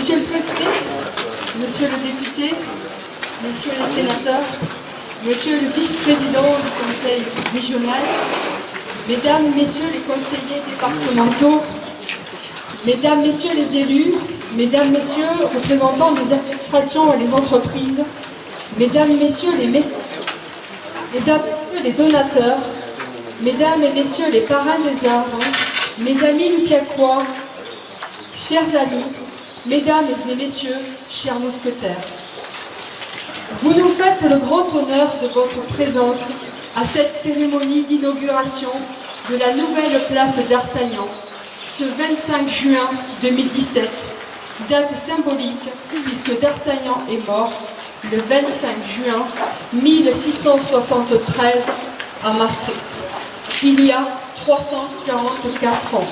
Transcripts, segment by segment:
Monsieur le préfet, monsieur le député, messieurs les sénateurs, monsieur le vice-président du conseil régional, mesdames, messieurs les conseillers départementaux, mesdames, messieurs les élus, mesdames, messieurs représentants des administrations et des entreprises, mesdames, messieurs les mesdames, messieurs les donateurs, mesdames et messieurs les parrains des arts, mes amis lupiacois, chers amis, mesdames et messieurs, chers mousquetaires. Vous nous faites le grand honneur de votre présence à cette cérémonie d'inauguration de la nouvelle place d'Artagnan, ce 25 juin 2017, date symbolique puisque d'Artagnan est mort le 25 juin 1673 à Maastricht, il y a 344 ans.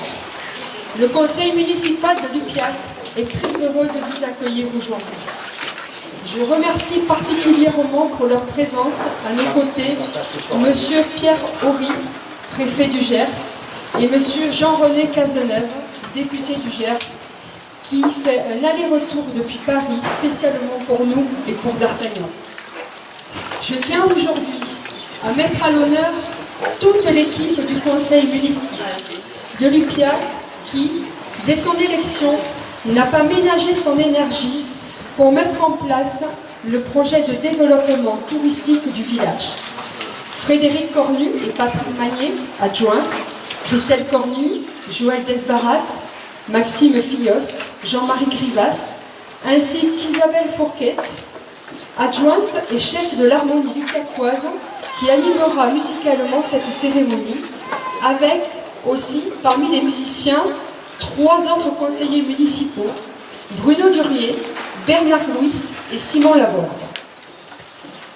Le conseil municipal de Lupiac est très heureux de vous accueillir aujourd'hui. Je remercie particulièrement pour leur présence à nos côtés Monsieur Pierre Horry, préfet du Gers, et Monsieur Jean-René Cazeneuve, député du Gers, qui fait un aller-retour depuis Paris spécialement pour nous et pour D'Artagnan. Je tiens aujourd'hui à mettre à l'honneur toute l'équipe du conseil municipal de Lupiac qui, dès son élection, n'a pas ménagé son énergie pour mettre en place le projet de développement touristique du village. Frédéric Cornu et Patrick Magnier, adjoints, Christelle Cornu, Joël Desbaratz, Maxime Filios, Jean-Marie Grivas, ainsi qu'Isabelle Fourquette, adjointe et chef de l'harmonie lupiacoise, qui animera musicalement cette cérémonie, avec aussi, parmi les musiciens, 3 autres conseillers municipaux, Bruno Durier, Bernard Louis et Simon Laborde.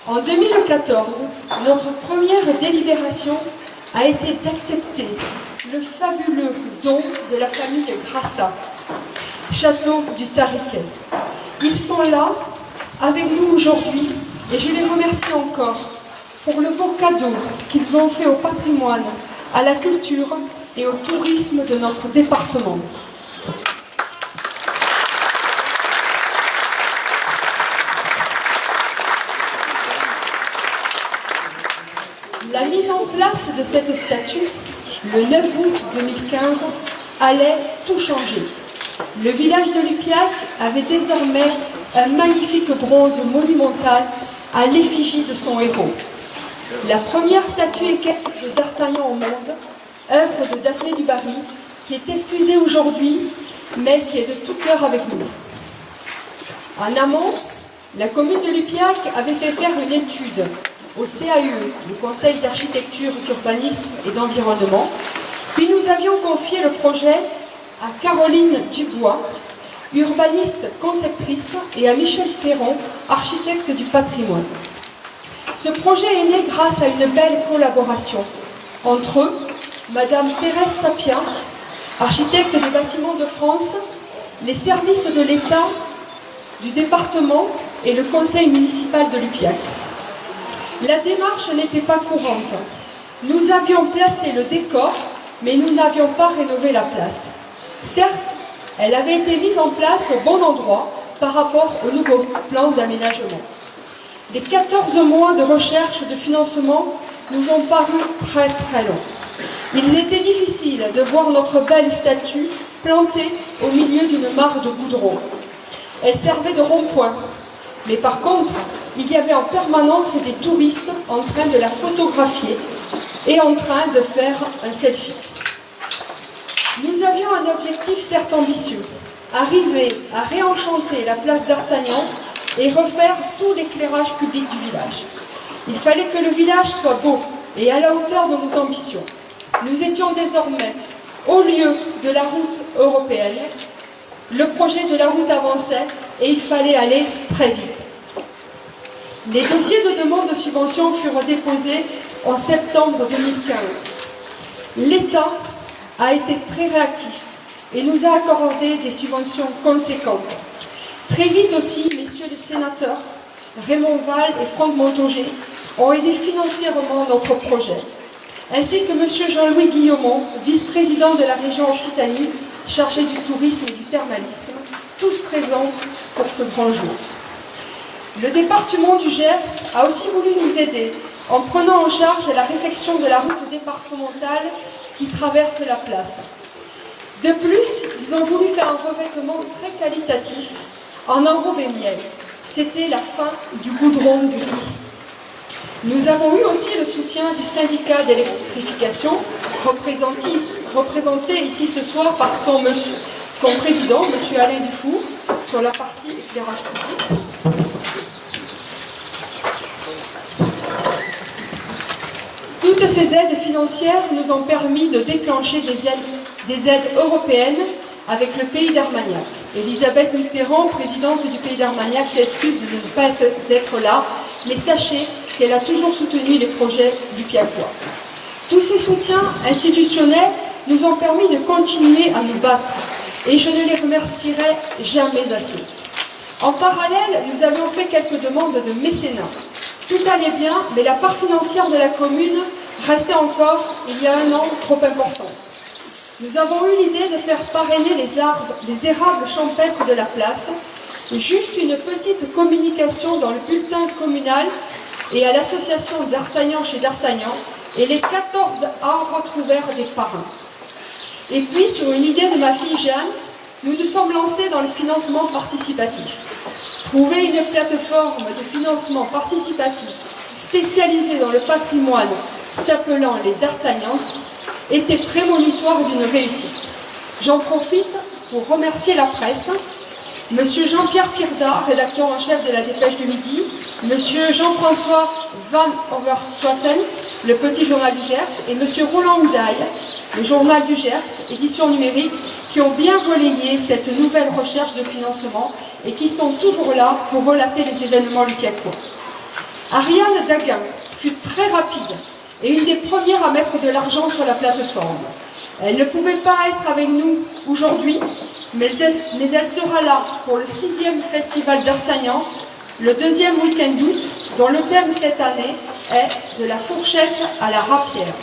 En 2014, notre première délibération a été d'accepter le fabuleux don de la famille Grassat, château du Tariquet. Ils sont là, avec nous aujourd'hui, et je les remercie encore pour le beau cadeau qu'ils ont fait au patrimoine, à la culture et au tourisme de notre département. La mise en place de cette statue, le 9 août 2015, allait tout changer. Le village de Lupiac avait désormais un magnifique bronze monumental à l'effigie de son héros. La première statue équestre de D'Artagnan au monde, œuvre de Daphné du Barry, qui est excusée aujourd'hui, mais qui est de tout cœur avec nous. En amont, la commune de Lupiac avait fait faire une étude au CAUE, le Conseil d'architecture, d'urbanisme et d'environnement, puis nous avions confié le projet à Caroline Dubois, urbaniste conceptrice, et à Michel Perron, architecte du patrimoine. Ce projet est né grâce à une belle collaboration entre eux, Madame Pérez Sapien, architecte des bâtiments de France, les services de l'État, du département et le conseil municipal de Lupiac. La démarche n'était pas courante. Nous avions placé le décor, mais nous n'avions pas rénové la place. Certes, elle avait été mise en place au bon endroit par rapport au nouveau plan d'aménagement. Les 14 mois de recherche de financement nous ont paru très longs. Il était difficile de voir notre belle statue plantée au milieu d'une mare de goudron. Elle servait de rond-point. Mais par contre, il y avait en permanence des touristes en train de la photographier et en train de faire un selfie. Nous avions un objectif certes ambitieux, arriver à réenchanter la place d'Artagnan et refaire tout l'éclairage public du village. Il fallait que le village soit beau et à la hauteur de nos ambitions. Nous étions désormais au lieu de la route européenne. Le projet de la route avançait et il fallait aller très vite. Les dossiers de demande de subvention furent déposés en septembre 2015. L'État a été très réactif et nous a accordé des subventions conséquentes. Très vite aussi, messieurs les sénateurs, Raymond Val et Franck Montaugé ont aidé financièrement notre projet, ainsi que monsieur Jean-Louis Guillaumont, vice-président de la région Occitanie, chargé du tourisme et du thermalisme, tous présents pour ce grand jour. Le département du Gers a aussi voulu nous aider en prenant en charge la réfection de la route départementale qui traverse la place. De plus, ils ont voulu faire un revêtement très qualitatif en enrobe et miel. C'était la fin du goudron du riz. Nous avons eu aussi le soutien du syndicat d'électrification, représenté ici ce soir par son président, M. Alain Dufour, sur la partie éclairage public. Toutes ces aides financières nous ont permis de déclencher des aides européennes avec le pays d'Armagnac. Elisabeth Mitterrand, présidente du pays d'Armagnac, s'excuse de ne pas être là, mais sachez qu'elle a toujours soutenu les projets du Piacois. Tous ces soutiens institutionnels nous ont permis de continuer à nous battre, et je ne les remercierai jamais assez. En parallèle, nous avions fait quelques demandes de mécénat. Tout allait bien, mais la part financière de la commune restait encore, il y a un an, trop importante. Nous avons eu l'idée de faire parrainer les érables champêtres de la place, juste une petite communication dans le bulletin communal et à l'association d'Artagnan chez d'Artagnan, et les 14 arbres trouvèrent des parrains. Et puis, sur une idée de ma fille Jeanne, nous nous sommes lancés dans le financement participatif. Trouver une plateforme de financement participatif spécialisée dans le patrimoine s'appelant les D'Artagnans était prémonitoire d'une réussite. J'en profite pour remercier la presse, M. Jean-Pierre Pirda, rédacteur en chef de la Dépêche du Midi, M. Jean-François Van Overstraten, le Petit Journal du Gers, et M. Roland Houdaille, le Journal du Gers, édition numérique, qui ont bien relayé cette nouvelle recherche de financement et qui sont toujours là pour relater les événements lupiacois. Ariane Daguin fut très rapide et une des premières à mettre de l'argent sur la plateforme. Elle ne pouvait pas être avec nous aujourd'hui, mais elle sera là pour le 6e Festival d'Artagnan, le 2e week-end d'août, dont le thème cette année est « De la fourchette à la rapière ».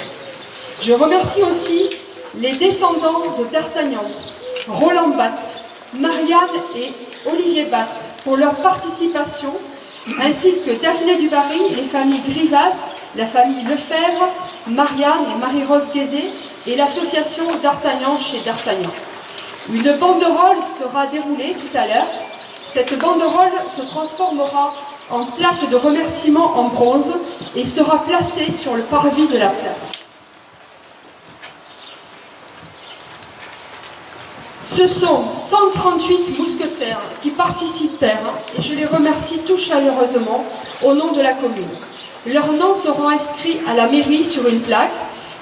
Je remercie aussi les descendants de d'Artagnan, Roland Batz, Marianne et Olivier Batz, pour leur participation, ainsi que Daphné Dubarry, les familles Grivas, la famille Lefebvre, Marianne et Marie-Rose Guézé, et l'association d'Artagnan chez d'Artagnan. Une banderole sera déroulée tout à l'heure. Cette banderole se transformera en plaque de remerciement en bronze et sera placée sur le parvis de la place. Ce sont 138 mousquetaires qui participèrent et je les remercie tout chaleureusement au nom de la commune. Leurs noms seront inscrits à la mairie sur une plaque.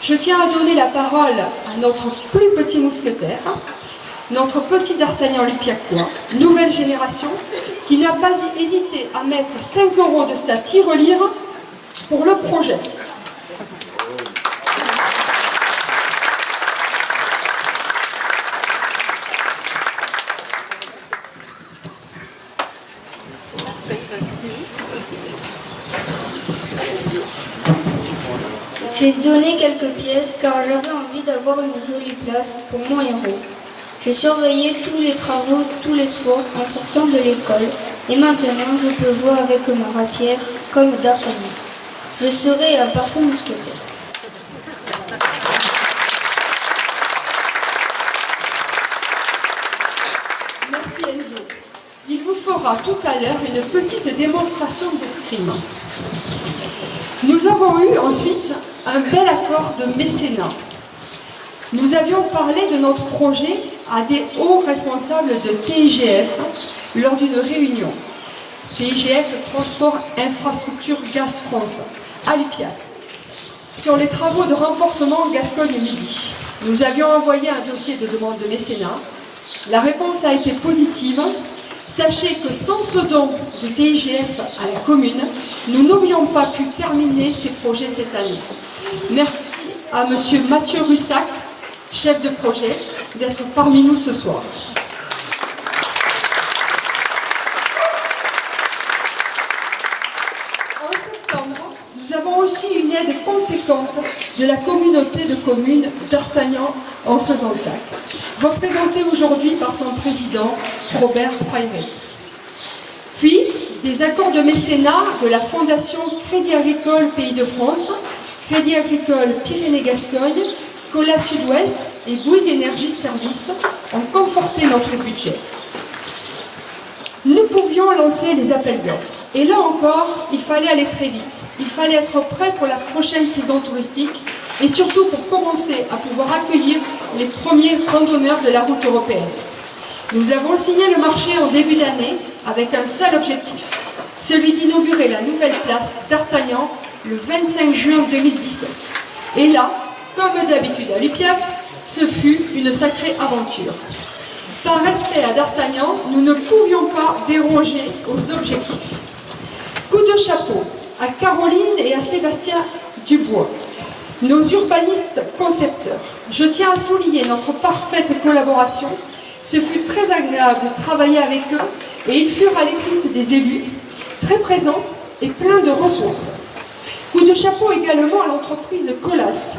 Je tiens à donner la parole à notre plus petit mousquetaire, notre petit d'Artagnan lupiacois, nouvelle génération, qui n'a pas hésité à mettre 5 € de sa tirelire pour le projet. J'ai donné quelques pièces car j'avais envie d'avoir une jolie place pour mon héros. J'ai surveillé tous les travaux tous les soirs en sortant de l'école et maintenant je peux jouer avec ma rapière comme d'Artagnan. Je serai un parfait mousquetaire. Merci Enzo. Il vous fera tout à l'heure une petite démonstration d'escrime. Nous avons eu ensuite un bel accord de mécénat. Nous avions parlé de notre projet à des hauts responsables de TIGF lors d'une réunion. TIGF, Transport Infrastructure Gaz France, à Lupiac, sur les travaux de renforcement Gascogne-Midi. Nous avions envoyé un dossier de demande de mécénat. La réponse a été positive. Sachez que sans ce don de TIGF à la commune, nous n'aurions pas pu terminer ces projets cette année. Merci à M. Mathieu Russac, chef de projet, d'être parmi nous ce soir. En septembre, nous avons aussi une aide conséquente conséquente de la communauté de communes d'Artagnan en Fezensac, représentée aujourd'hui par son président Robert Freiret. Puis, des accords de mécénat de la Fondation Crédit Agricole Pays de France, Crédit Agricole Pyrénées-Gascogne, Colas Sud-Ouest et Bouygues Énergie Services ont conforté notre budget. Nous pouvions lancer les appels d'offres. Et là encore, il fallait aller très vite. Il fallait être prêt pour la prochaine saison touristique et surtout pour commencer à pouvoir accueillir les premiers randonneurs de la route européenne. Nous avons signé le marché en début d'année avec un seul objectif, celui d'inaugurer la nouvelle place d'Artagnan le 25 juin 2017. Et là, comme d'habitude à Lupiac, ce fut une sacrée aventure. Par respect à d'Artagnan, nous ne pouvions pas déroger aux objectifs. Coup de chapeau à Caroline et à Sébastien Dubois, nos urbanistes concepteurs. Je tiens à souligner notre parfaite collaboration. Ce fut très agréable de travailler avec eux et ils furent à l'écoute des élus, très présents et pleins de ressources. Coup de chapeau également à l'entreprise Colas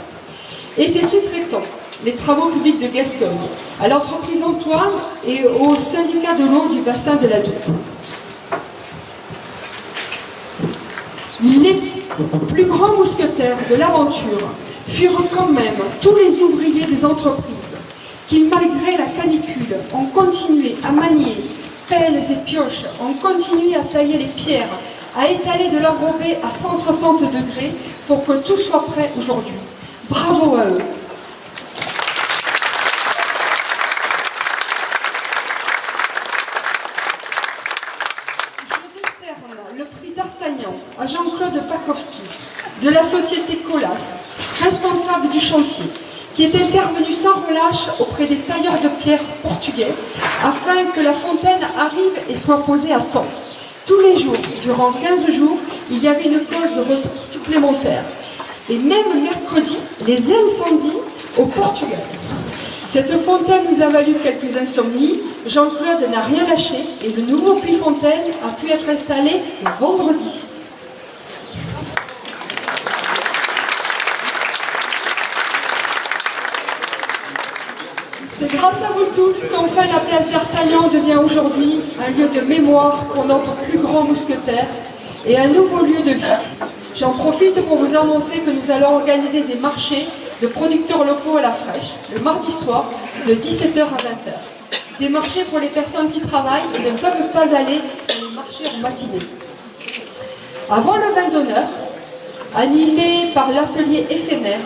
et ses sous-traitants, les travaux publics de Gascogne, à l'entreprise Antoine et au syndicat de l'eau du bassin de la Doue. Les plus grands mousquetaires de l'aventure furent quand même tous les ouvriers des entreprises qui, malgré la canicule, ont continué à manier pelles et pioches, ont continué à tailler les pierres, à étaler de l'enrobé à 160 degrés pour que tout soit prêt aujourd'hui. Bravo à eux. Le prix d'Artagnan à Jean-Claude Pakowski de la société Colas, responsable du chantier, qui est intervenu sans relâche auprès des tailleurs de pierre portugais afin que la fontaine arrive et soit posée à temps. Tous les jours, durant 15 jours, il y avait une clause de repos supplémentaire. Et même mercredi, les incendies au Portugal. Cette fontaine nous a valu quelques insomnies. Jean-Claude n'a rien lâché et le nouveau puits fontaine a pu être installé le vendredi. C'est grâce à vous tous qu'enfin la place d'Artagnan devient aujourd'hui un lieu de mémoire pour notre plus grand mousquetaire et un nouveau lieu de vie. J'en profite pour vous annoncer que nous allons organiser des marchés de producteurs locaux à la fraîche, le mardi soir, de 17h à 20h. Des marchés pour les personnes qui travaillent et ne peuvent pas aller sur les marchés en matinée. Avant le vin d'honneur, animé par l'atelier éphémère,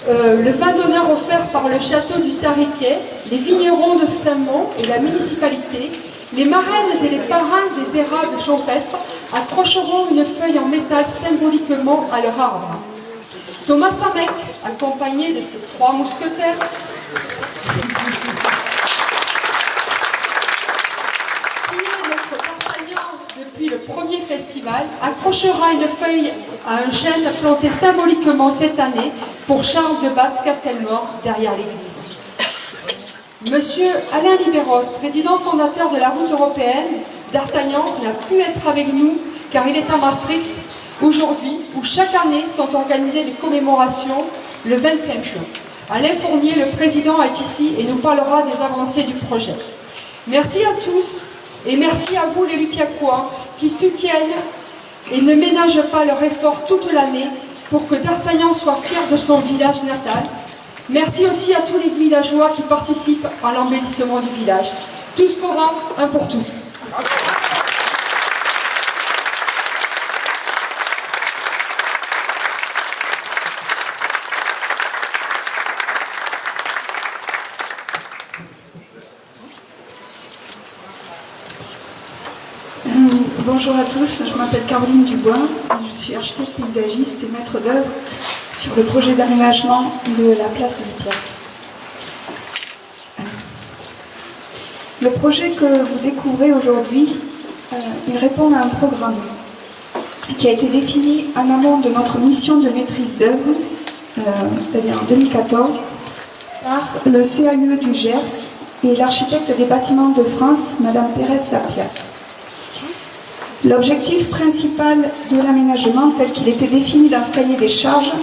le vin d'honneur offert par le château du Tariquet, les vignerons de Saint-Mond et la municipalité, les marraines et les parrains des érables champêtres accrocheront une feuille en métal symboliquement à leur arbre. Thomas Samec, accompagné de ses 3 mousquetaires, qui est notre D'Artagnan depuis le premier festival, accrochera une feuille à un chêne planté symboliquement cette année pour Charles de Batz-Castelmore derrière l'église. Monsieur Alain Libéros, président fondateur de la route européenne d'Artagnan, n'a pu être avec nous car il est à Maastricht aujourd'hui, où chaque année sont organisées des commémorations le 25 juin. Alain Fournier, le président, est ici et nous parlera des avancées du projet. Merci à tous et merci à vous les Lupiacois qui soutiennent et ne ménagent pas leur effort toute l'année pour que d'Artagnan soit fier de son village natal. Merci aussi à tous les villageois qui participent à l'embellissement du village. Tous pour un pour tous. Bonjour à tous, je m'appelle Caroline Dubois, je suis architecte paysagiste et maître d'œuvre sur le projet d'aménagement de la place de Lupiac. Le projet que vous découvrez aujourd'hui, il répond à un programme qui a été défini en amont de notre mission de maîtrise d'œuvre, c'est-à-dire en 2014, par le CAUE du Gers et l'architecte des bâtiments de France, Madame Pérez Lapierre. L'objectif principal de l'aménagement, tel qu'il était défini dans ce cahier des charges,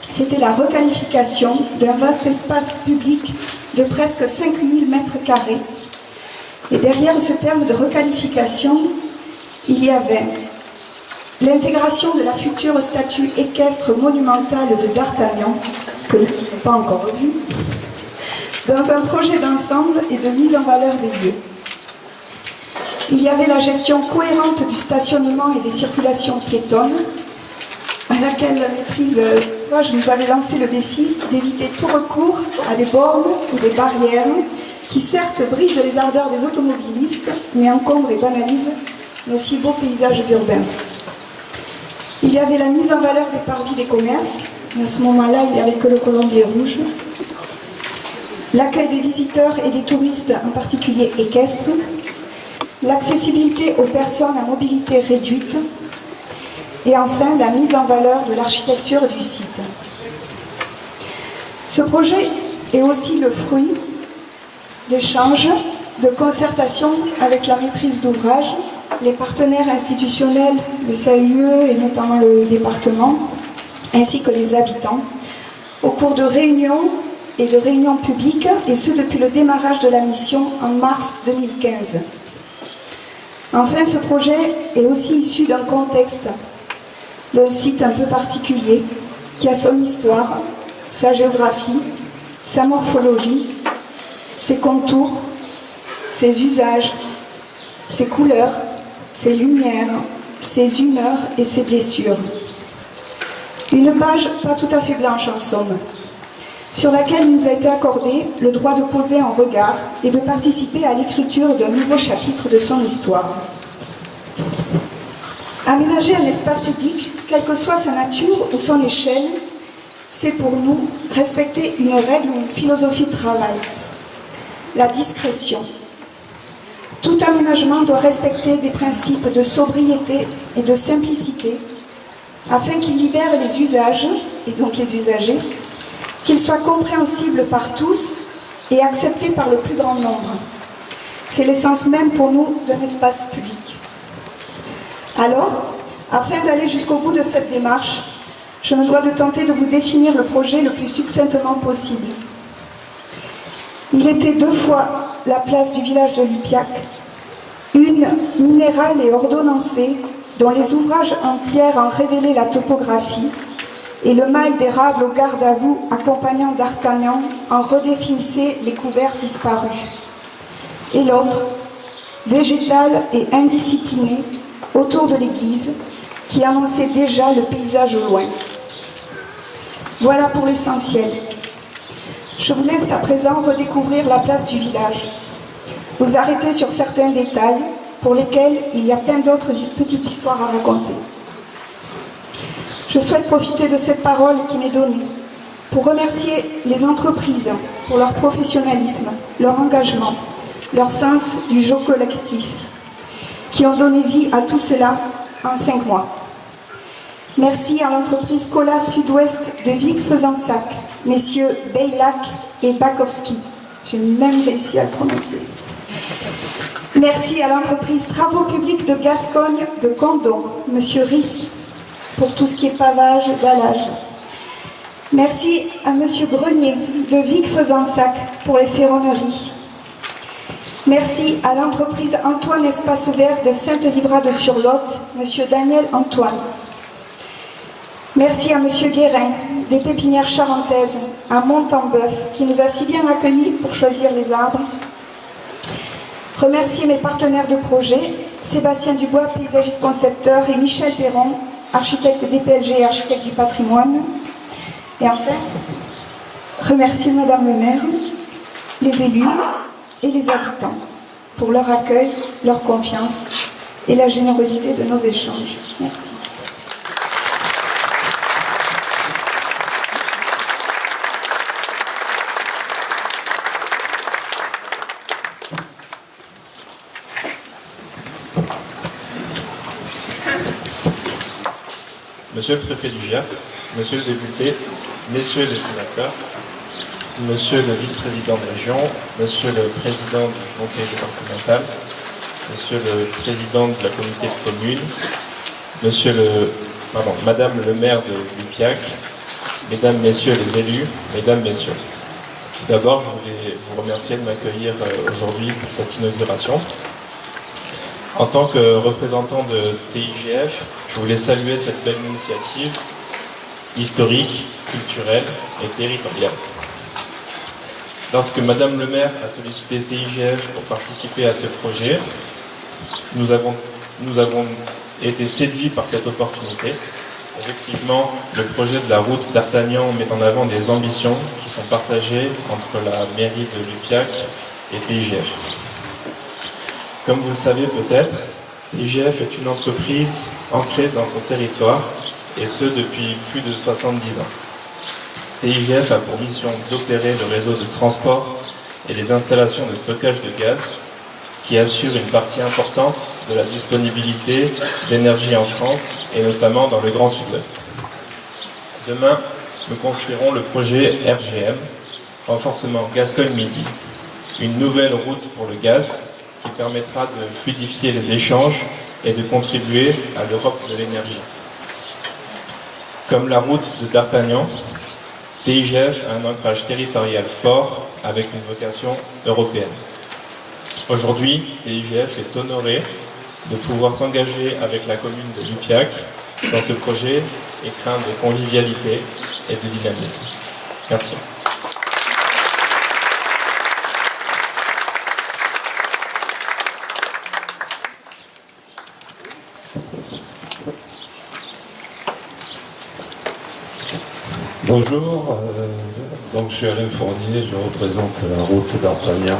c'était la requalification d'un vaste espace public de presque 5000 mètres carrés. Et derrière ce terme de requalification, il y avait l'intégration de la future statue équestre monumentale de D'Artagnan, que nous n'avons pas encore revue, dans un projet d'ensemble et de mise en valeur des lieux. Il y avait la gestion cohérente du stationnement et des circulations piétonnes, à laquelle la maîtrise je nous avais lancé le défi d'éviter tout recours à des bornes ou des barrières qui certes brisent les ardeurs des automobilistes, mais encombrent et banalisent nos si beaux paysages urbains. Il y avait la mise en valeur des parvis des commerces, à ce moment-là il n'y avait que le colombier rouge, l'accueil des visiteurs et des touristes, en particulier équestres, l'accessibilité aux personnes à mobilité réduite, et enfin la mise en valeur de l'architecture du site. Ce projet est aussi le fruit d'échanges, de concertation avec la maîtrise d'ouvrage, les partenaires institutionnels, le CAUE et notamment le département, ainsi que les habitants, au cours de réunions et de réunions publiques, et ce depuis le démarrage de la mission en mars 2015. Enfin, ce projet est aussi issu d'un contexte, d'un site un peu particulier, qui a son histoire, sa géographie, sa morphologie, ses contours, ses usages, ses couleurs, ses lumières, ses humeurs et ses blessures. Une page pas tout à fait blanche en somme, sur laquelle il nous a été accordé le droit de poser un regard et de participer à l'écriture d'un nouveau chapitre de son histoire. Aménager un espace public, quelle que soit sa nature ou son échelle, c'est pour nous respecter une règle ou une philosophie de travail, la discrétion. Tout aménagement doit respecter des principes de sobriété et de simplicité afin qu'il libère les usages, et donc les usagers, qu'il soit compréhensible par tous et accepté par le plus grand nombre. C'est l'essence même pour nous d'un espace public. Alors, afin d'aller jusqu'au bout de cette démarche, je me dois de tenter de vous définir le projet le plus succinctement possible. Il était 2 fois la place du village de Lupiac, une minérale et ordonnancée, dont les ouvrages en pierre en révélaient la topographie, et le mail d'érable au garde à vous accompagnant D'Artagnan en redéfinissait les couverts disparus. Et l'autre, végétale et indisciplinée, autour de l'église, qui annonçait déjà le paysage au loin. Voilà pour l'essentiel. Je vous laisse à présent redécouvrir la place du village. Vous arrêtez sur certains détails pour lesquels il y a plein d'autres petites histoires à raconter. Je souhaite profiter de cette parole qui m'est donnée pour remercier les entreprises pour leur professionnalisme, leur engagement, leur sens du jeu collectif, qui ont donné vie à tout cela en 5 mois. Merci à l'entreprise Colas Sud-Ouest de Vic-Fezensac, messieurs Beilac et Bakowski. J'ai même réussi à le prononcer. Merci à l'entreprise Travaux Publics de Gascogne de Condon, monsieur Riss, pour tout ce qui est pavage, dallage. Merci à monsieur Grenier de Vic-Fezensac pour les ferronneries. Merci à l'entreprise Antoine Espace Vert de Sainte-Livrade-sur-Lot, monsieur Daniel Antoine. Merci à monsieur Guérin des Pépinières Charentaises à Montembeuf qui nous a si bien accueillis pour choisir les arbres. Remercier mes partenaires de projet, Sébastien Dubois, paysagiste concepteur, et Michel Perron, architecte DPLG et architecte du patrimoine. Et enfin, remercier madame le maire, les élus et les habitants pour leur accueil, leur confiance et la générosité de nos échanges. Merci. Monsieur le préfet du Gers, monsieur le député, messieurs les sénateurs, monsieur le vice-président de région, monsieur le président du conseil départemental, Monsieur le Président de la Communauté de communes, Madame le maire de Lupiac, Mesdames, Messieurs les élus, Mesdames, Messieurs. Tout d'abord, je voulais vous remercier de m'accueillir aujourd'hui pour cette inauguration. En tant que représentant de TIGF, je voulais saluer cette belle initiative historique, culturelle et territoriale. Lorsque Madame le maire a sollicité TIGF pour participer à ce projet, nous avons été séduits par cette opportunité. Effectivement, le projet de la route d'Artagnan met en avant des ambitions qui sont partagées entre la mairie de Lupiac et TIGF. Comme vous le savez peut-être, TIGF est une entreprise ancrée dans son territoire, et ce depuis plus de 70 ans. TIGF a pour mission d'opérer le réseau de transport et les installations de stockage de gaz qui assurent une partie importante de la disponibilité d'énergie en France et notamment dans le Grand Sud-Ouest. Demain, nous construirons le projet RGM, Renforcement Gascogne-Midi, une nouvelle route pour le gaz qui permettra de fluidifier les échanges et de contribuer à l'Europe de l'énergie. Comme la route de D'Artagnan, TIGF a un ancrage territorial fort avec une vocation européenne. Aujourd'hui, TIGF est honoré de pouvoir s'engager avec la commune de Lupiac dans ce projet écrin de convivialité et de dynamisme. Merci. Bonjour, donc je suis Alain Fournier, je représente la route d'Artagnan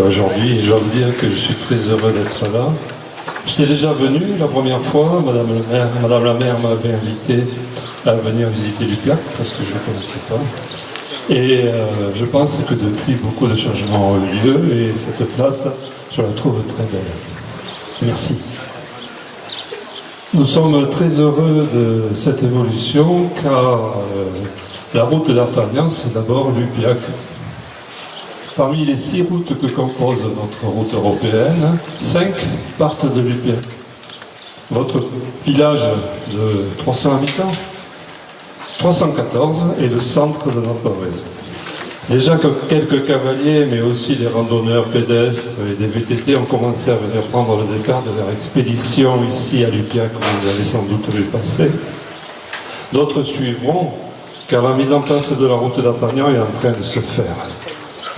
aujourd'hui et je dois vous dire que je suis très heureux d'être là. J'étais déjà venu la première fois, Madame la maire m'avait invité à venir visiter Lupiac parce que je ne connaissais pas. Et je pense que depuis beaucoup de changements ont eu lieu et cette place, je la trouve très belle. Merci. Nous sommes très heureux de cette évolution car la route d'Artagnan, c'est d'abord Lupiac. Parmi les 6 routes que compose notre route européenne, 5 partent de Lupiac. Votre village de 300 habitants, 314 est le centre de notre réseau. Déjà que quelques cavaliers, mais aussi des randonneurs pédestres et des VTT ont commencé à venir prendre le départ de leur expédition ici à Lupiac, où vous avez sans doute vu passer. D'autres suivront, car la mise en place de la route d'Artagnan est en train de se faire.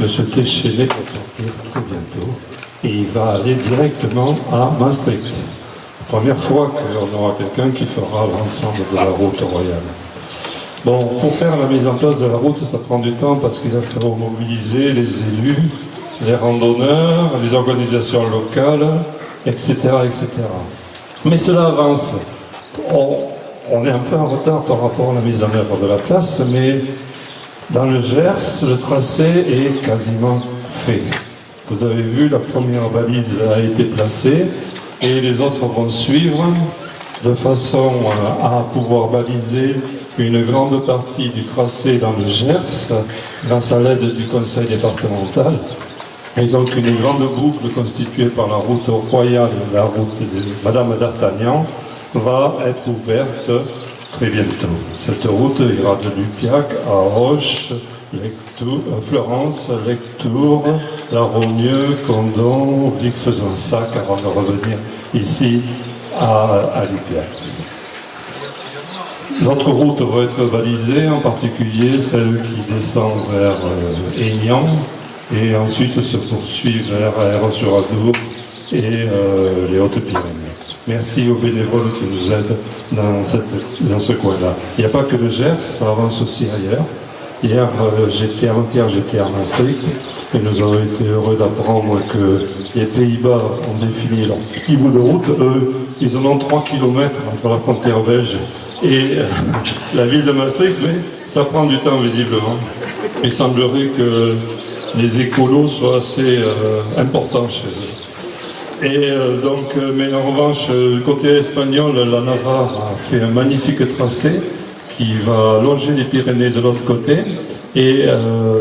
Monsieur Téchéné va partir très bientôt et il va aller directement à Maastricht. Première fois qu'on aura quelqu'un qui fera l'ensemble de la route royale. Bon, pour faire la mise en place de la route, ça prend du temps parce qu'il va falloir mobiliser les élus, les randonneurs, les organisations locales, etc., etc. Mais cela avance. On est un peu en retard par rapport à la mise en œuvre de la place, mais dans le Gers, le tracé est quasiment fait. Vous avez vu, la première balise a été placée et les autres vont suivre de façon à pouvoir baliser une grande partie du tracé dans le Gers grâce à l'aide du conseil départemental. Et donc une grande boucle constituée par la route royale, la route de Madame d'Artagnan, va être ouverte très bientôt. Cette route ira de Lupiac à Roche, Florence, Lectoure, La Rogneux, Condon, Vic-Fezensac, avant de revenir ici à Lupiac. D'autres routes vont être balisées, en particulier celle qui descend vers Aignan et ensuite se poursuit vers Aire-sur-Adour et les Hautes-Pyrénées. Merci aux bénévoles qui nous aident dans ce coin-là. Il n'y a pas que le Gers, ça avance aussi ailleurs. Avant-hier, j'étais à Maastricht et nous avons été heureux d'apprendre que les Pays-Bas ont défini leur petit bout de route. Eux, ils en ont 3 km entre la frontière belge et la ville de Maastricht, mais ça prend du temps visiblement. Il semblerait que les écolos soient assez importants chez eux. Et mais en revanche, côté espagnol, la Navarre a fait un magnifique tracé qui va longer les Pyrénées de l'autre côté Et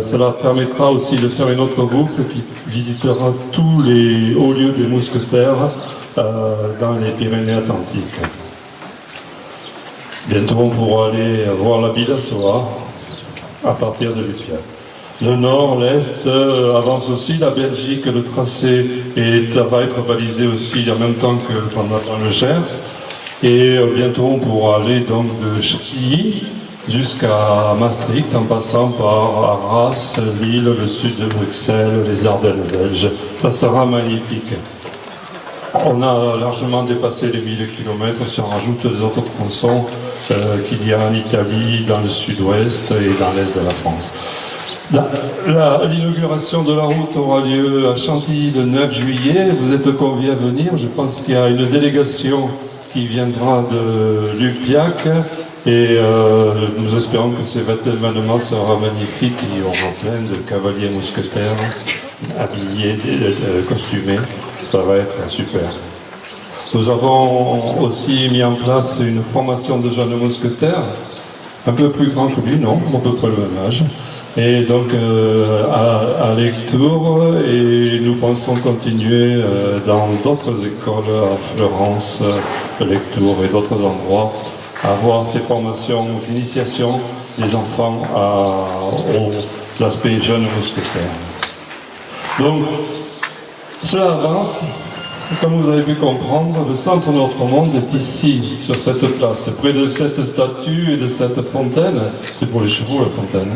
cela permettra aussi de faire une autre boucle qui visitera tous les hauts lieux des mousquetaires dans les Pyrénées-Atlantiques. Bientôt on pourra aller voir la Bidasoa à partir de Lupiac. Le nord, l'est avance aussi, la Belgique, le tracé va être balisé aussi en même temps que dans le Gers. Et bientôt on pourra aller donc de Chilly jusqu'à Maastricht en passant par Arras, Lille, le sud de Bruxelles, les Ardennes belges. Ça sera magnifique. On a largement dépassé les 1000 km si on rajoute les autres tronçons qu'il y a en Italie, dans le sud-ouest et dans l'est de la France. L'inauguration de la route aura lieu à Chantilly le 9 juillet. Vous êtes conviés à venir. Je pense qu'il y a une délégation qui viendra de Lupiac. Et nous espérons que cet événement sera magnifique. Il y aura plein de cavaliers mousquetaires habillés, costumés. Ça va être super. Nous avons aussi mis en place une formation de jeunes mousquetaires, un peu plus grand que lui, non, à peu près le même âge. Et donc à Lectoure, et nous pensons continuer dans d'autres écoles, à Florence, Lectoure et d'autres endroits, à avoir ces formations d'initiation des enfants aux aspects jeunes mousquetaires. Donc, cela avance. Comme vous avez pu comprendre, le centre de notre monde est ici, sur cette place, près de cette statue et de cette fontaine. C'est pour les chevaux, la fontaine.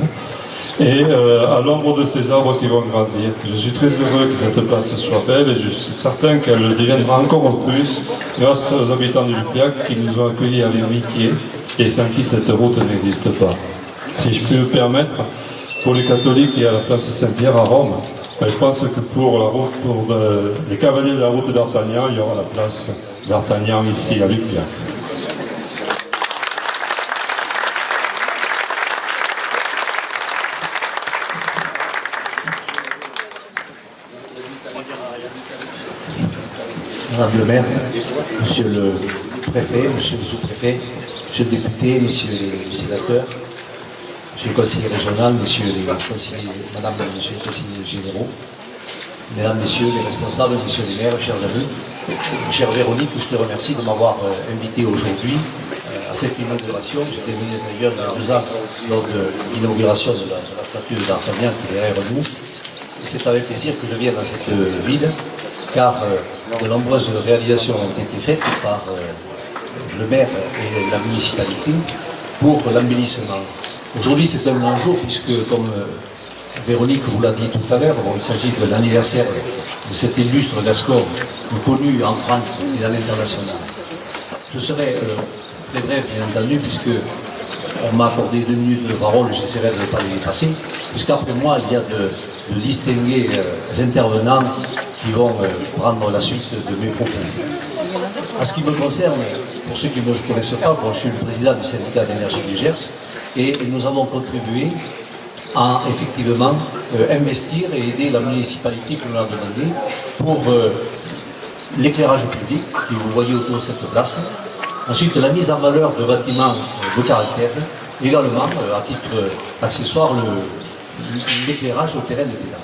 Et à l'ombre de ces arbres qui vont grandir. Je suis très heureux que cette place soit belle et je suis certain qu'elle deviendra encore plus grâce aux habitants du Lupiac qui nous ont accueillis avec amitié et sans qui cette route n'existe pas. Si je puis me permettre, pour les catholiques, il y a la place Saint-Pierre à Rome. Mais je pense que pour les cavaliers de la route d'Artagnan, il y aura la place d'Artagnan ici à Lupiac. Madame le maire, monsieur le préfet, monsieur le sous-préfet, monsieur le député, messieurs les sénateurs, monsieur le conseiller régional, messieurs les conseillers, madame et monsieur les conseillers généraux, mesdames, messieurs les responsables, messieurs les maires, chers amis, chère Véronique, je te remercie de m'avoir invité aujourd'hui à cette inauguration. J'étais venu d'ailleurs il y a 2 ans lors de l'inauguration de la statue d'Artagnan qui est derrière nous. C'est avec plaisir que je viens dans cette ville, car de nombreuses réalisations ont été faites par le maire et la municipalité pour l'embellissement. Aujourd'hui, c'est un grand jour puisque, comme Véronique vous l'a dit tout à l'heure, il s'agit de l'anniversaire de cet illustre Gascon connu en France et à l'international. Je serai très bref, bien entendu, puisque on m'a accordé 2 minutes de parole, j'essaierai de ne pas les dépasser, puisqu'après moi, il y a de distingués intervenants qui vont prendre la suite de mes propos. En ce qui me concerne, pour ceux qui ne me connaissent pas, je suis le président du syndicat d'énergie du Gers et nous avons contribué à effectivement investir et aider la municipalité qui nous a demandé pour l'éclairage public que vous voyez autour de cette place. Ensuite, la mise en valeur de bâtiments de caractère, également à titre accessoire l'éclairage au terrain de débat.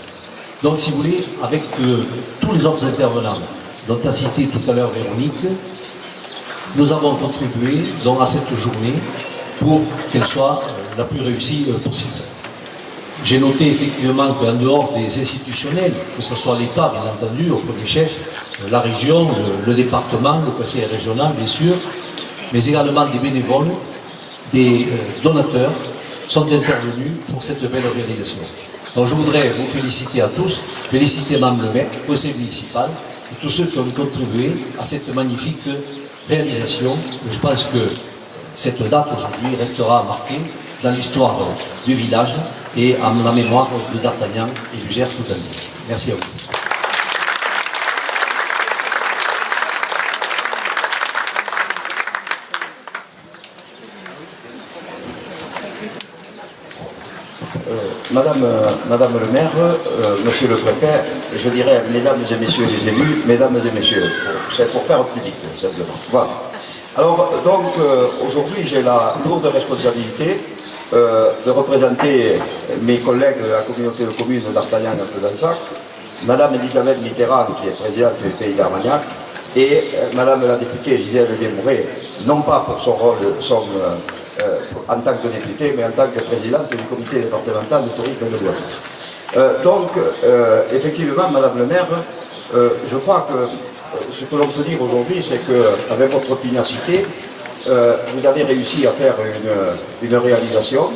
Donc, si vous voulez, avec tous les autres intervenants dont a cité tout à l'heure Véronique, nous avons contribué donc, à cette journée pour qu'elle soit la plus réussie possible. J'ai noté effectivement qu'en dehors des institutionnels, que ce soit l'État bien entendu, au premier chef, la région, le département, le conseil régional bien sûr, mais également des bénévoles, des donateurs sont intervenus pour cette belle réalisation. Donc je voudrais vous féliciter à tous, féliciter Mme le maire, le conseil municipal et tous ceux qui ont contribué à cette magnifique réalisation. Je pense que cette date aujourd'hui restera marquée dans l'histoire du village et en la mémoire de D'Artagnan et du Gers tout entier. Merci à vous. Madame le maire, monsieur le préfet, je dirais mesdames et messieurs les élus, mesdames et messieurs, c'est pour faire plus vite, simplement. Voilà. Alors, donc, aujourd'hui, j'ai la lourde responsabilité de représenter mes collègues de la communauté de communes d'Artagnan et d'Anzac, Madame Elisabeth Mitterrand, qui est présidente du Pays d'Armagnac, et Madame la députée Gisèle Desmouret, non pas pour son rôle en tant que députée, mais en tant que présidente du comité départemental de tourisme et de loisirs. Donc, effectivement, Madame le maire, je crois que ce que l'on peut dire aujourd'hui, c'est qu'avec votre pugnacité, vous avez réussi à faire une réalisation.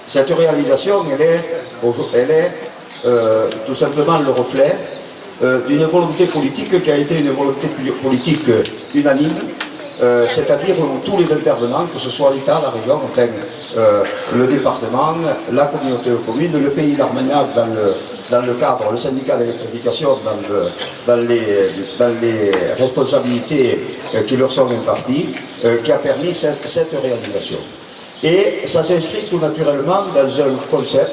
Cette réalisation, elle est tout simplement le reflet d'une volonté politique qui a été une volonté politique unanime, c'est-à-dire où tous les intervenants, que ce soit l'État, la région, enfin, le département, la communauté de communes, le pays d'Armagnac dans le cadre, le syndicat d'électrification dans les responsabilités qui leur sont imparties, qui a permis cette réalisation. Et ça s'inscrit tout naturellement dans un concept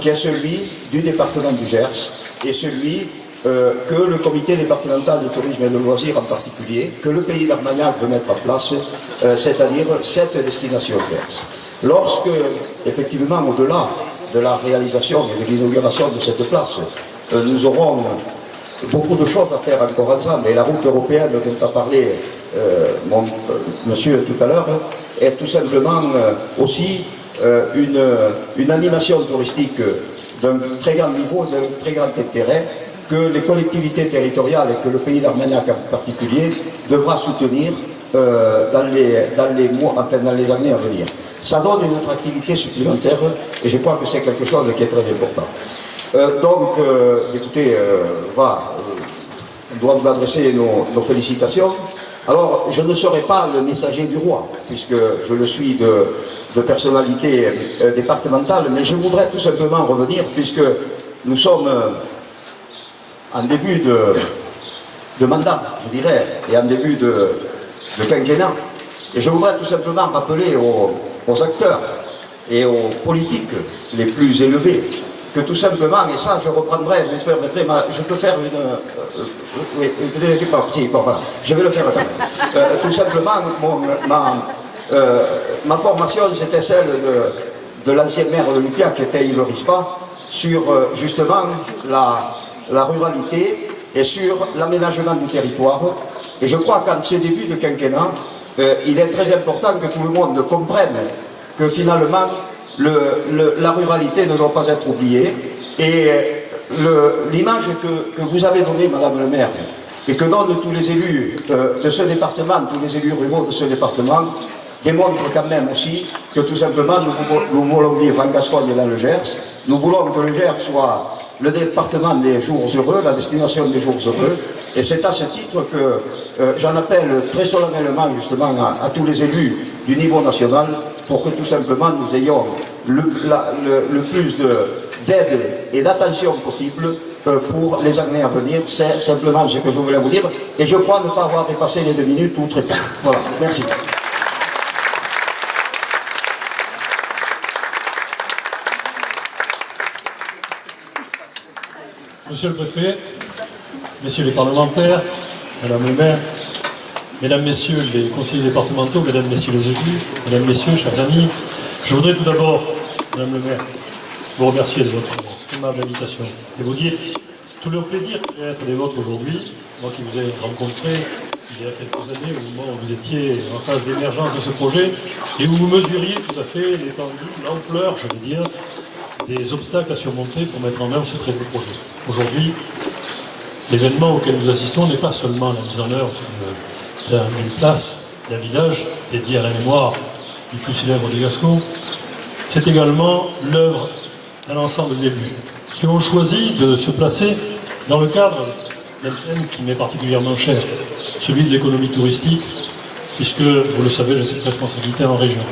qui est celui du département du Gers et celui que le comité départemental de tourisme et de loisirs en particulier, que le pays d'Armagnac veut mettre en place, c'est-à-dire cette destination Gers. Lorsque, effectivement, au-delà de la réalisation et de l'inauguration de cette place, nous aurons beaucoup de choses à faire encore ensemble, et la route européenne dont a parlé mon monsieur tout à l'heure est tout simplement aussi une animation touristique d'un très grand niveau, d'un très grand intérêt, que les collectivités territoriales et que le pays d'Armagnac en particulier devra soutenir dans les années à venir. Ça donne une attractivité supplémentaire et je crois que c'est quelque chose qui est très important. Écoutez, voilà, on doit vous adresser nos félicitations. Alors, je ne serai pas le messager du roi, puisque je le suis de personnalité départementale, mais je voudrais tout simplement revenir, puisque nous sommes en début de mandat, je dirais, et en début de quinquennat. Et je voudrais tout simplement rappeler aux acteurs et aux politiques les plus élevés que tout simplement, et ça je reprendrai, vous permettrez, je peux faire voilà, je vais le faire quand même. Tout simplement, ma formation c'était celle de l'ancien maire de Lupiac, qui était Yves Rispa, sur justement la ruralité et sur l'aménagement du territoire. Et je crois qu'en ce début de quinquennat, il est très important que tout le monde comprenne que finalement, la ruralité ne doit pas être oubliée. Et l'image que vous avez donnée, Madame le maire, et que donnent tous les élus de ce département, tous les élus ruraux de ce département, démontre quand même aussi que tout simplement nous voulons vivre en Gascogne et dans le Gers. Nous voulons que le Gers soit le département des jours heureux, la destination des jours heureux. Et c'est à ce titre que j'en appelle très solennellement justement à tous les élus du niveau national pour que tout simplement nous ayons le plus d'aide et d'attention possible pour les années à venir. C'est simplement ce que je voulais vous dire. Et je crois ne pas avoir dépassé les 2 minutes ou très peu. Voilà, merci. Monsieur le préfet, messieurs les parlementaires, madame le maire, mesdames, messieurs les conseillers départementaux, mesdames, messieurs les élus, mesdames, messieurs, chers amis, je voudrais tout d'abord, madame le maire, vous remercier de votre aimable invitation et vous dire tout le plaisir d'être des vôtres aujourd'hui, moi qui vous ai rencontré il y a quelques années, au moment où vous étiez en phase d'émergence de ce projet et où vous mesuriez tout à fait l'étendue, l'ampleur, je veux dire, des obstacles à surmonter pour mettre en œuvre ce très beau projet. Aujourd'hui, l'événement auquel nous assistons n'est pas seulement la mise en œuvre d'une place, d'un village dédié à la mémoire du plus célèbre des Gascons, c'est également l'œuvre d'un ensemble d'élus qui ont choisi de se placer dans le cadre d'un thème qui m'est particulièrement cher, celui de l'économie touristique, puisque, vous le savez, j'ai cette responsabilité en région.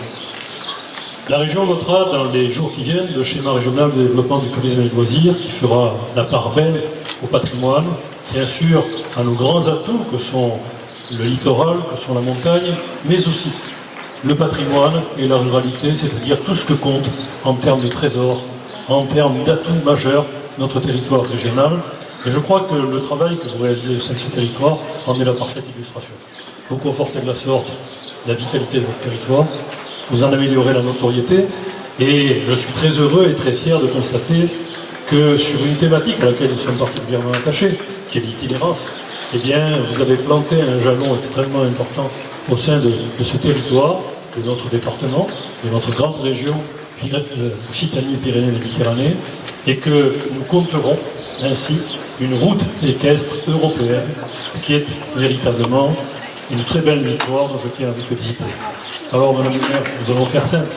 La région votera dans les jours qui viennent le schéma régional de développement du tourisme et du loisir qui fera la part belle au patrimoine, bien sûr à nos grands atouts que sont le littoral, que sont la montagne, mais aussi le patrimoine et la ruralité, c'est-à-dire tout ce que compte en termes de trésors, en termes d'atouts majeurs notre territoire régional. Et je crois que le travail que vous réalisez au sein de ce territoire en est la parfaite illustration. Vous confortez de la sorte la vitalité de votre territoire, vous en améliorez la notoriété Et je suis très heureux et très fier de constater que sur une thématique à laquelle nous sommes particulièrement attachés, qui est l'itinérance, eh bien, vous avez planté un jalon extrêmement important au sein de ce territoire, de notre département, de notre grande région Occitanie-Pyrénées-Méditerranée, et que nous compterons ainsi une route équestre européenne, ce qui est véritablement une très belle victoire dont je tiens à vous féliciter. Alors, Madame le maire, nous allons faire simple.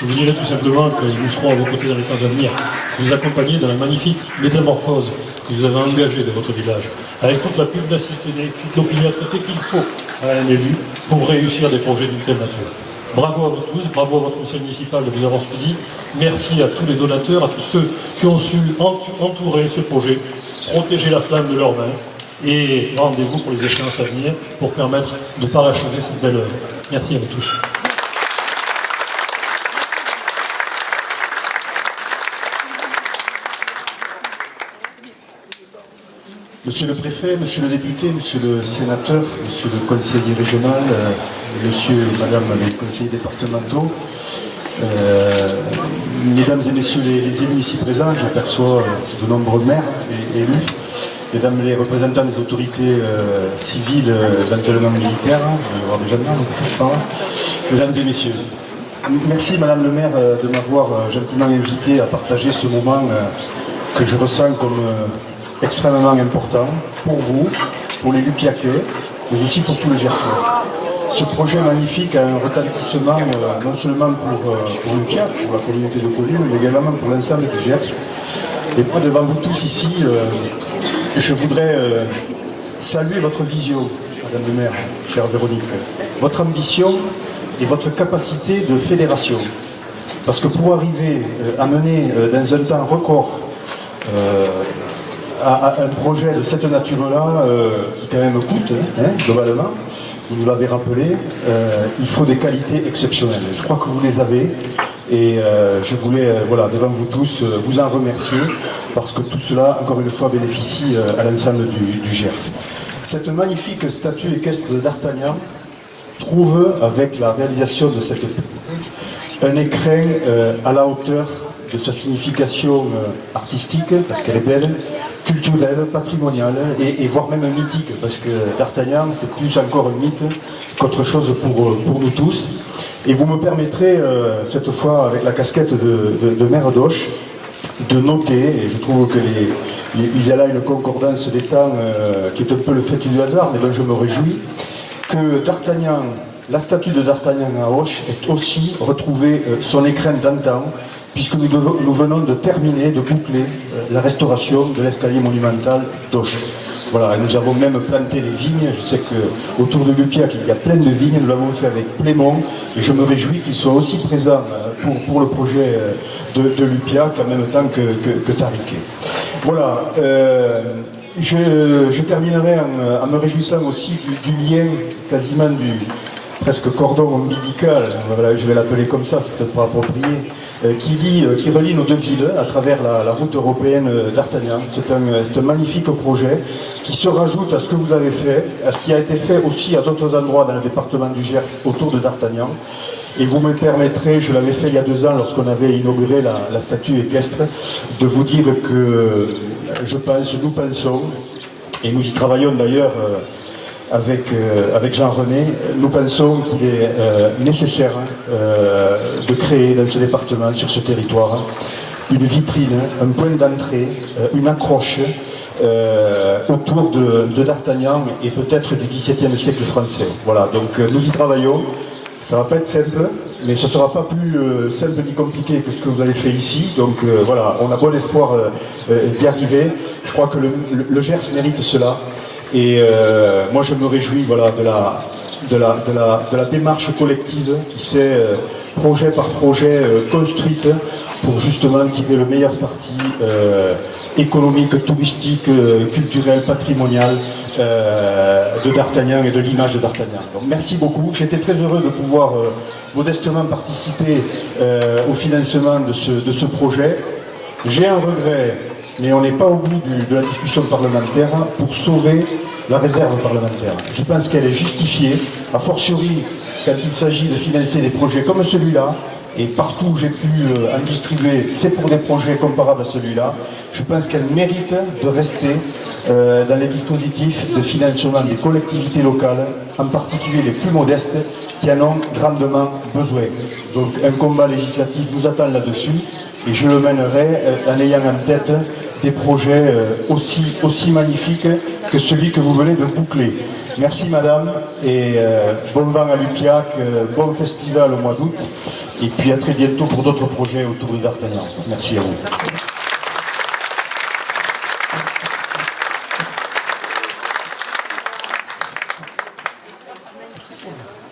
Je vous dirai tout simplement que nous serons à vos côtés dans les temps à venir, vous accompagner dans la magnifique métamorphose que vous avez engagée de votre village, avec toute la pugnacité, toute l'opiniâtreté qu'il faut à un élu pour réussir des projets d'une telle nature. Bravo à vous tous, bravo à votre conseil municipal de vous avoir suivi. Merci à tous les donateurs, à tous ceux qui ont su entourer ce projet, protéger la flamme de leurs mains, et rendez-vous pour les échéances à venir pour permettre de parachever cette belle œuvre. Merci à vous tous. Monsieur le préfet, monsieur le député, monsieur le sénateur, monsieur le conseiller régional, monsieur et madame les conseillers départementaux, mesdames et messieurs les élus ici présents, j'aperçois de nombreux maires et élus, mesdames les représentants des autorités civiles, éventuellement militaires, je vais voir des gendarmes peut-être par là, mesdames et messieurs. Merci madame le maire de m'avoir gentiment invité à partager ce moment que je ressens comme extrêmement important pour vous, pour les Lupiacais, mais aussi pour tout le Gersois. Ce projet magnifique a un retentissement non seulement pour Lupiac, pour la communauté de communes, mais également pour l'ensemble du Gers. Et moi, devant vous tous ici, je voudrais saluer votre vision, Madame le maire, chère Véronique, votre ambition et votre capacité de fédération. Parce que pour arriver à mener dans un temps record à un projet de cette nature-là, qui quand même coûte, globalement, vous nous l'avez rappelé, il faut des qualités exceptionnelles. Je crois que vous les avez, et je voulais, voilà, devant vous tous, vous en remercier, parce que tout cela, encore une fois, bénéficie à l'ensemble du Gers. Cette magnifique statue équestre de D'Artagnan trouve, avec la réalisation de cette un écrin à la hauteur de sa signification artistique, parce qu'elle est belle, culturelle, patrimoniale, et voire même mythique, parce que D'Artagnan, c'est plus encore un mythe qu'autre chose pour nous tous. Et vous me permettrez, cette fois, avec la casquette de maire d'Auch, de noter, et je trouve qu'il y a là une concordance des temps qui est un peu le fait du hasard, mais dont je me réjouis, que D'Artagnan, la statue de D'Artagnan à Auch est aussi retrouvée son écrin d'antan, puisque nous venons de terminer, de boucler la restauration de l'escalier monumental d'Auch. Voilà, nous avons même planté les vignes. Je sais qu'autour de Lupiac, il y a plein de vignes. Nous l'avons fait avec Plémont, et je me réjouis qu'il soit aussi présent pour le projet de Lupiac, en même temps que Tariquet. Voilà. Je terminerai en me réjouissant aussi du lien quasiment presque cordon ombilical, voilà, je vais l'appeler comme ça, c'est peut-être pas approprié, qui relie nos deux villes à travers la route européenne d'Artagnan. C'est un magnifique projet qui se rajoute à ce que vous avez fait, à ce qui a été fait aussi à d'autres endroits dans le département du Gers autour de D'Artagnan. Et vous me permettrez, je l'avais fait il y a 2 ans lorsqu'on avait inauguré la statue équestre, de vous dire que nous pensons, et nous y travaillons d'ailleurs avec Jean-René, nous pensons qu'il est nécessaire de créer dans ce département, sur ce territoire, une vitrine, un point d'entrée, une accroche autour de D'Artagnan et peut-être du XVIIe siècle français. Voilà, donc nous y travaillons. Ça ne va pas être simple, mais ce ne sera pas plus simple ni compliqué que ce que vous avez fait ici. Donc voilà, on a bon espoir d'y arriver. Je crois que le Gers mérite cela. Et moi je me réjouis, voilà, de la démarche collective qui s'est projet par projet construite pour justement tirer le meilleur parti économique, touristique, culturel, patrimonial de D'Artagnan et de l'image de D'Artagnan. Donc merci beaucoup, j'étais très heureux de pouvoir modestement participer au financement de ce projet. J'ai un regret, mais on n'est pas au bout de la discussion parlementaire, pour sauver la réserve parlementaire. Je pense qu'elle est justifiée, a fortiori quand il s'agit de financer des projets comme celui-là, et partout où j'ai pu en distribuer, c'est pour des projets comparables à celui-là. Je pense qu'elle mérite de rester dans les dispositifs de financement des collectivités locales, en particulier les plus modestes, qui en ont grandement besoin. Donc un combat législatif nous attend là-dessus, et je le mènerai en ayant en tête des projets aussi magnifiques que celui que vous venez de boucler. Merci madame, et bon vent à Lupiac, bon festival au mois d'août, et puis à très bientôt pour d'autres projets autour de D'Artagnan. Merci à vous.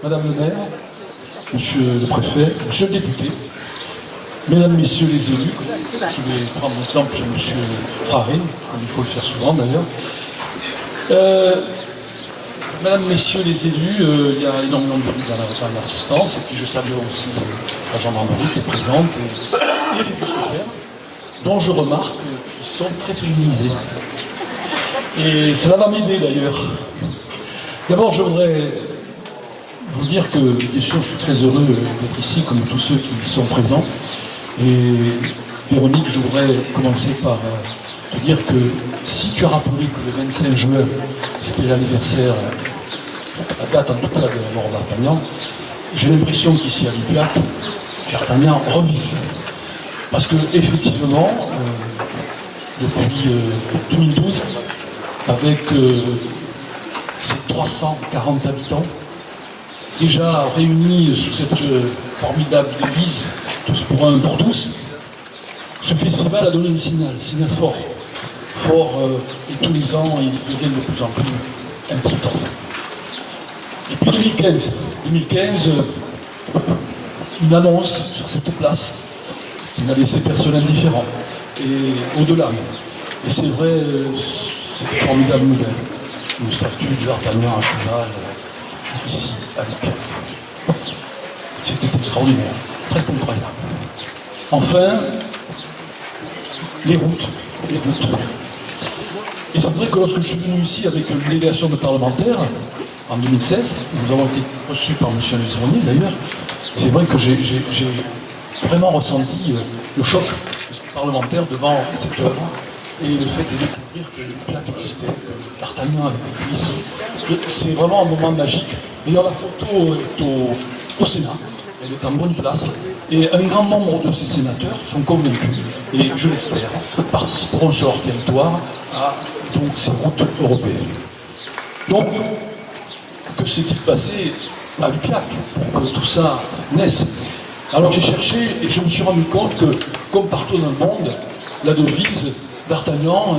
Madame le maire, monsieur le préfet, monsieur le député, mesdames, messieurs les élus, je vais prendre l'exemple de monsieur Fraré, comme il faut le faire souvent d'ailleurs. Mesdames, messieurs les élus, il y a énormément de bruit dans l'assistance, et puis je salue aussi la gendarmerie qui est présente, et les mousquetaires, dont je remarque qu'ils sont très féminisés. Et cela va m'aider d'ailleurs. D'abord, je voudrais vous dire que, bien sûr, je suis très heureux d'être ici, comme tous ceux qui sont présents. Et Véronique, je voudrais commencer par te dire que si tu as rappelé que le 25 juin, c'était l'anniversaire, la date en tout cas de la mort d'Artagnan, j'ai l'impression qu'ici à Lupiac, D'Artagnan revit. Parce que effectivement, depuis 2012, avec ces 340 habitants, déjà réunis sous cette formidable devise, tous pour un, pour tous, ce festival a donné un signal fort, et tous les ans, il devient de plus en plus important. Et puis 2015, une annonce sur cette place qui m'a laissé personne indifférent, et au-delà. Et c'est vrai, c'est une formidable nouvelle, une statue de D'Artagnan à cheval, ici, à Lupiac. C'était extraordinaire, presque incroyable. Enfin, les routes. Et c'est vrai que lorsque je suis venu ici avec une délégation de parlementaires, en 2016, nous avons été reçus par M. Lisroni d'ailleurs, c'est vrai que j'ai vraiment ressenti le choc de ces parlementaires devant cette œuvre, et le fait de découvrir que Lupiac existait, que D'Artagnan avait vécu ici. C'est vraiment un moment magique. D'ailleurs, la photo est au Sénat, elle est en bonne place, et un grand nombre de ces sénateurs sont convaincus, et je l'espère, participeront sur leur territoire à donc, ces routes européennes. Donc, que s'est-il passé à Lupiac pour que tout ça naisse? Alors j'ai cherché et je me suis rendu compte que, comme partout dans le monde, la devise D'Artagnan,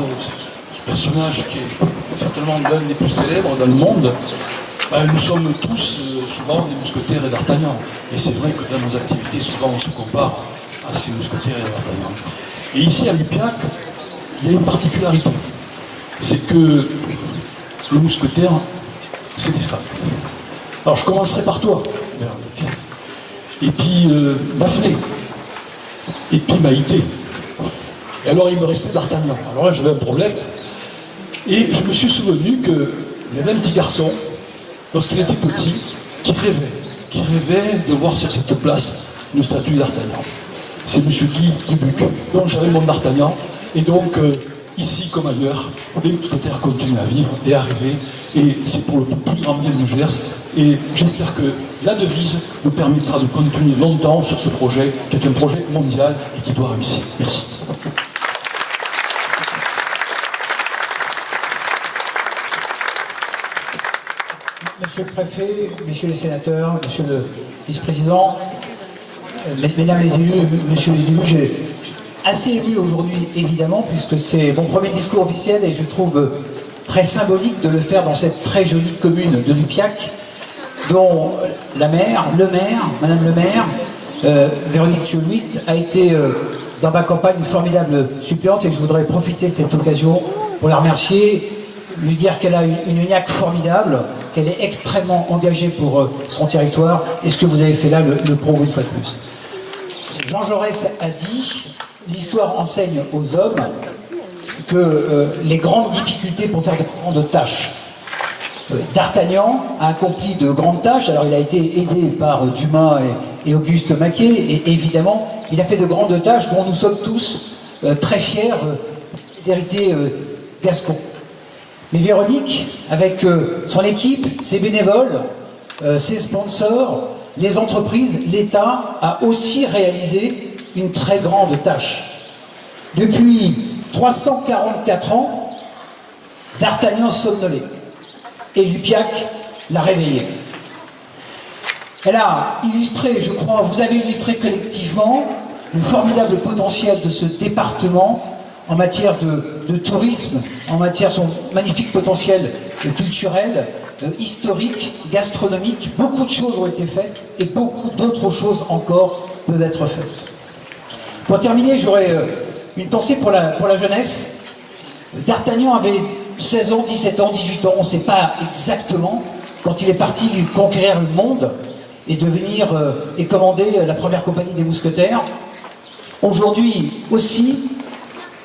ce personnage qui est certainement l'un des plus célèbres dans le monde, nous sommes tous souvent des mousquetaires et D'Artagnan. Et c'est vrai que dans nos activités, souvent on se compare à ces mousquetaires et D'Artagnan. Et ici à Lupiac, il y a une particularité. C'est que les mousquetaires, c'est des femmes. Alors je commencerai par toi, Véronique. Et puis Daphné. Et puis Maïté. Et alors il me restait D'Artagnan. Alors là j'avais un problème. Et je me suis souvenu qu'il y avait un petit garçon, lorsqu'il était petit, qui rêvait de voir sur cette place une statue d'Artagnan. C'est M. Guy Dubuc, dont j'avais mon D'Artagnan. Et donc, ici comme ailleurs, les mousquetaires continuent à vivre et à rêver. Et c'est pour le plus grand bien de Gers. Et j'espère que la devise nous permettra de continuer longtemps sur ce projet, qui est un projet mondial et qui doit réussir. Merci. Monsieur le préfet, messieurs les sénateurs, monsieur le vice-président, mesdames les élus, messieurs les élus, j'ai assez ému aujourd'hui, évidemment, puisque c'est mon premier discours officiel et je trouve très symbolique de le faire dans cette très jolie commune de Lupiac, dont la maire, madame le maire, Véronique Thieulouit, a été dans ma campagne une formidable suppléante et je voudrais profiter de cette occasion pour la remercier, lui dire qu'elle a une niaque formidable, qu'elle est extrêmement engagée pour son territoire, et ce que vous avez fait là le prouve une fois de plus. Jean Jaurès a dit, l'histoire enseigne aux hommes que les grandes difficultés pour faire de grandes tâches. D'Artagnan a accompli de grandes tâches, alors il a été aidé par Dumas et Auguste Maquet, et évidemment, il a fait de grandes tâches dont nous sommes tous très fiers d'hériter Gascon. Mais Véronique, avec son équipe, ses bénévoles, ses sponsors, les entreprises, l'État a aussi réalisé une très grande tâche. Depuis 344 ans, D'Artagnan somnolait et Lupiac l'a réveillé. Elle a illustré, je crois, vous avez illustré collectivement le formidable potentiel de ce département en matière de tourisme, en matière de son magnifique potentiel culturel, historique, gastronomique. Beaucoup de choses ont été faites et beaucoup d'autres choses encore peuvent être faites. Pour terminer, j'aurais une pensée pour la jeunesse. D'Artagnan avait 16 ans, 17 ans, 18 ans, on ne sait pas exactement, quand il est parti conquérir le monde et devenir et commander la première compagnie des mousquetaires. Aujourd'hui aussi,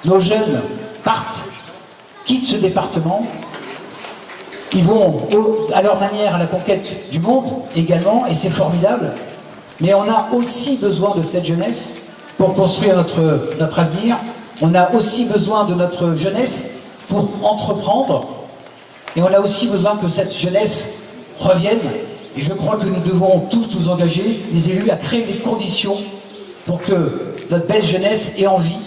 nos jeunes partent, quittent ce département, ils vont à leur manière à la conquête du monde également, et c'est formidable, mais on a aussi besoin de cette jeunesse pour construire notre avenir, on a aussi besoin de notre jeunesse pour entreprendre, et on a aussi besoin que cette jeunesse revienne, et je crois que nous devons tous nous engager, les élus, à créer les conditions pour que notre belle jeunesse ait envie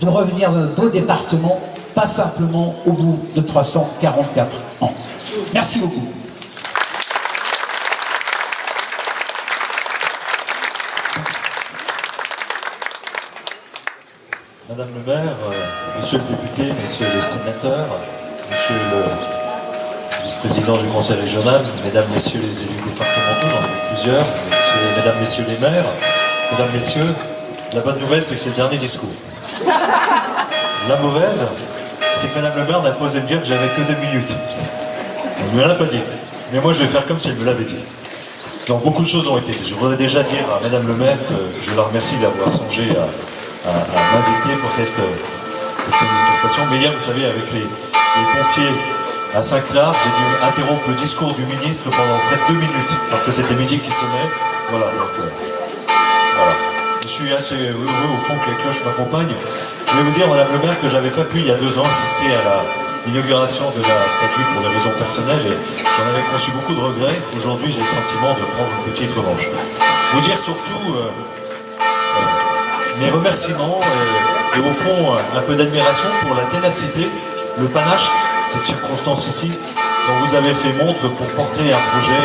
de revenir dans notre beau département, pas simplement au bout de 344 ans. Merci beaucoup. Madame le maire, monsieur le député, messieurs les sénateurs, monsieur le vice-président du conseil régional, mesdames, messieurs les élus départementaux, j'en ai plusieurs, mesdames, messieurs les maires, mesdames, messieurs, la bonne nouvelle c'est que c'est le dernier discours. La mauvaise, c'est que madame le maire n'a pas osé me dire que j'avais que 2 minutes. Elle ne me l'a pas dit. Mais moi je vais faire comme si elle me l'avait dit. Donc beaucoup de choses ont été dites. Je voudrais déjà dire à madame le maire que je la remercie d'avoir songé à m'inviter pour cette manifestation. Mais hier, vous savez, avec les pompiers à Saint-Clar, j'ai dû interrompre le discours du ministre pendant près de 2 minutes, parce que c'était midi qui sonnait. Voilà, donc voilà. Je suis assez heureux au fond que les cloches m'accompagnent. Je vais vous dire, madame le maire, que j'avais pas pu, il y a 2 ans, assister à l'inauguration de la statue pour des raisons personnelles, et j'en avais conçu beaucoup de regrets. Aujourd'hui, j'ai le sentiment de prendre une petite revanche. Vous dire surtout mes remerciements et au fond un peu d'admiration pour la ténacité, le panache, cette circonstance ici, dont vous avez fait montre pour porter un projet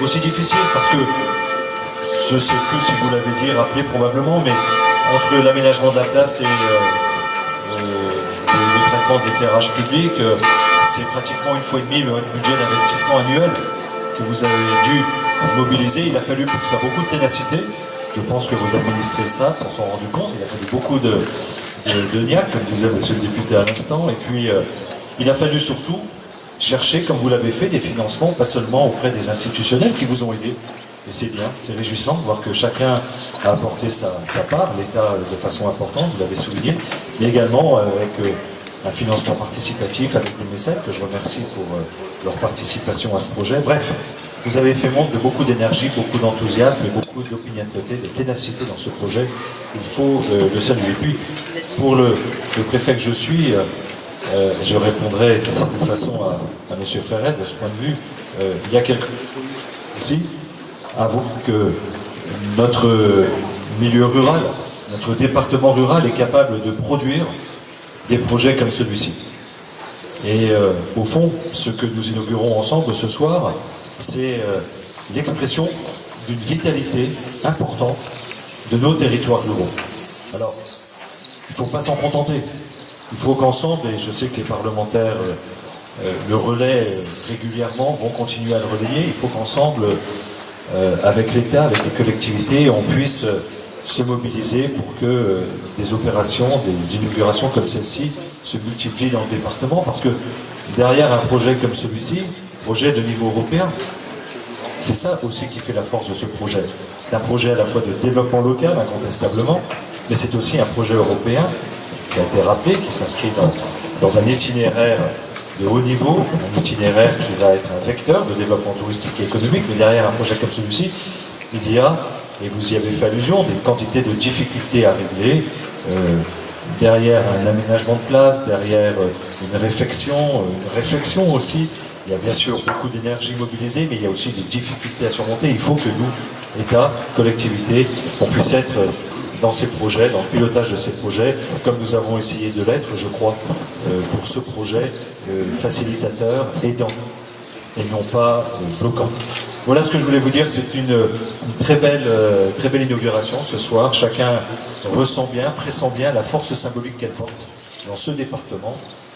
aussi difficile, parce que je ne sais plus si vous l'avez dit, rappelé probablement, mais entre l'aménagement de la place et le traitement de l'éclairage public, c'est pratiquement 1,5 fois votre budget d'investissement annuel que vous avez dû mobiliser. Il a fallu pour ça beaucoup de ténacité. Je pense que vos administrés s'en sont rendus compte. Il a fallu beaucoup de niaque, comme disait monsieur le député à l'instant. Et puis, il a fallu surtout chercher, comme vous l'avez fait, des financements, pas seulement auprès des institutionnels qui vous ont aidés. Et c'est bien, c'est réjouissant de voir que chacun a apporté sa part, l'État de façon importante, vous l'avez souligné, mais également avec un financement participatif avec les mécènes, que je remercie pour leur participation à ce projet. Bref, vous avez fait montre de beaucoup d'énergie, beaucoup d'enthousiasme et beaucoup d'opiniâtreté, de ténacité dans ce projet. Il faut le saluer. Puis, pour le préfet que je suis, je répondrai d'une certaine façon à M. Fréret de ce point de vue. Il y a quelques aussi, avouez que notre milieu rural, notre département rural est capable de produire des projets comme celui-ci. Et au fond, ce que nous inaugurons ensemble ce soir, c'est l'expression d'une vitalité importante de nos territoires ruraux. Alors, il ne faut pas s'en contenter. Il faut qu'ensemble, et je sais que les parlementaires le relaient régulièrement, vont continuer à le relayer, il faut qu'ensemble, avec l'État, avec les collectivités, on puisse se mobiliser pour que des opérations, des inaugurations comme celle-ci se multiplient dans le département, parce que derrière un projet comme celui-ci, projet de niveau européen, c'est ça aussi qui fait la force de ce projet. C'est un projet à la fois de développement local, incontestablement, mais c'est aussi un projet européen, ça a été rappelé, qui s'inscrit dans un itinéraire de haut niveau, un itinéraire qui va être un vecteur de développement touristique et économique, mais derrière un projet comme celui-ci, il y a et vous y avez fait allusion, des quantités de difficultés à régler, derrière un aménagement de place, derrière une réflexion aussi. Il y a bien sûr beaucoup d'énergie mobilisée, mais il y a aussi des difficultés à surmonter. Il faut que nous, État, collectivités, on puisse être dans ces projets, dans le pilotage de ces projets, comme nous avons essayé de l'être, je crois, pour ce projet, facilitateur, aidant, et non pas bloquant. Voilà ce que je voulais vous dire, c'est une très belle inauguration ce soir. Chacun ressent bien, pressent bien la force symbolique qu'elle porte dans ce département,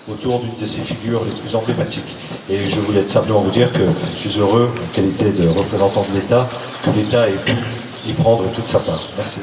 autour d'une de ces figures les plus emblématiques. Et je voulais simplement vous dire que je suis heureux, en qualité de représentant de l'État, que l'État ait pu y prendre toute sa part. Merci.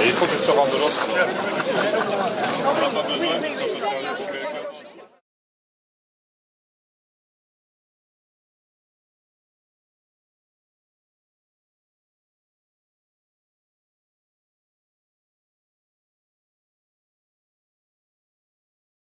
Il faut que je te rende l'os.